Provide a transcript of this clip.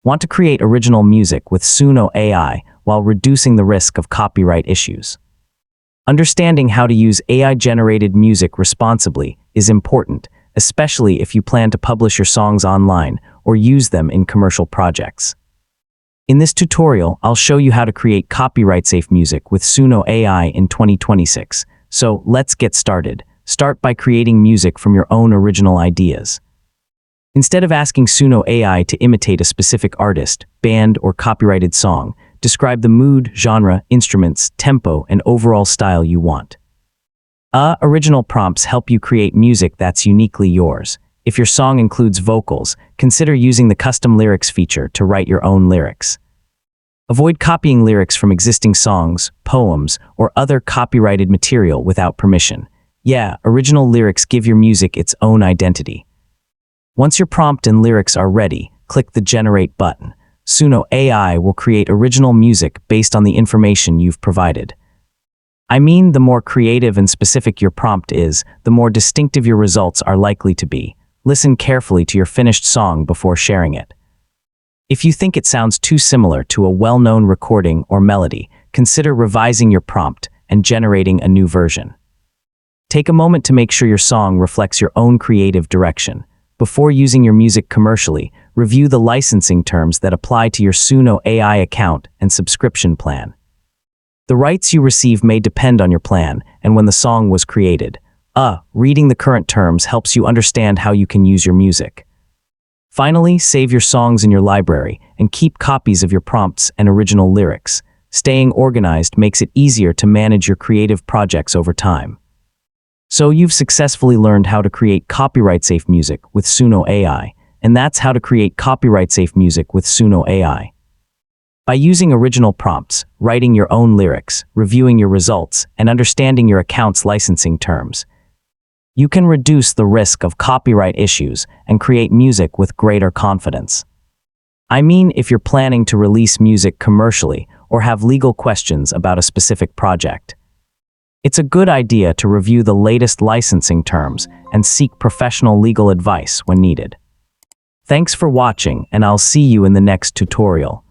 Want to create original music with Suno AI while reducing the risk of copyright issues? Understanding how to use AI-generated music responsibly is important, especially if you plan to publish your songs online or use them in commercial projects. In this tutorial, I'll show you how to create copyright-safe music with Suno AI in 2026. So let's get started. Start by creating music from your own original ideas. Instead of asking Suno AI to imitate a specific artist, band, or copyrighted song, describe the mood, genre, instruments, tempo, and overall style you want. Original prompts help you create music that's uniquely yours. If your song includes vocals, consider using the custom lyrics feature to write your own lyrics. Avoid copying lyrics from existing songs, poems, or other copyrighted material without permission. Original lyrics give your music its own identity. Once your prompt and lyrics are ready, click the Generate button. Suno AI will create original music based on the information you've provided. The more creative and specific your prompt is, the more distinctive your results are likely to be. Listen carefully to your finished song before sharing it. If you think it sounds too similar to a well-known recording or melody, consider revising your prompt and generating a new version. Take a moment to make sure your song reflects your own creative direction. Before using your music commercially, review the licensing terms that apply to your Suno AI account and subscription plan. The rights you receive may depend on your plan and when the song was created. Reading the current terms helps you understand how you can use your music. Finally, save your songs in your library and keep copies of your prompts and original lyrics. Staying organized makes it easier to manage your creative projects over time. So you've successfully learned how to create copyright-safe music with Suno AI, and that's how to create copyright-safe music with Suno AI. By using original prompts, writing your own lyrics, reviewing your results, and understanding your account's licensing terms, you can reduce the risk of copyright issues and create music with greater confidence. If you're planning to release music commercially or have legal questions about a specific project, it's a good idea to review the latest licensing terms and seek professional legal advice when needed. Thanks for watching, and I'll see you in the next tutorial.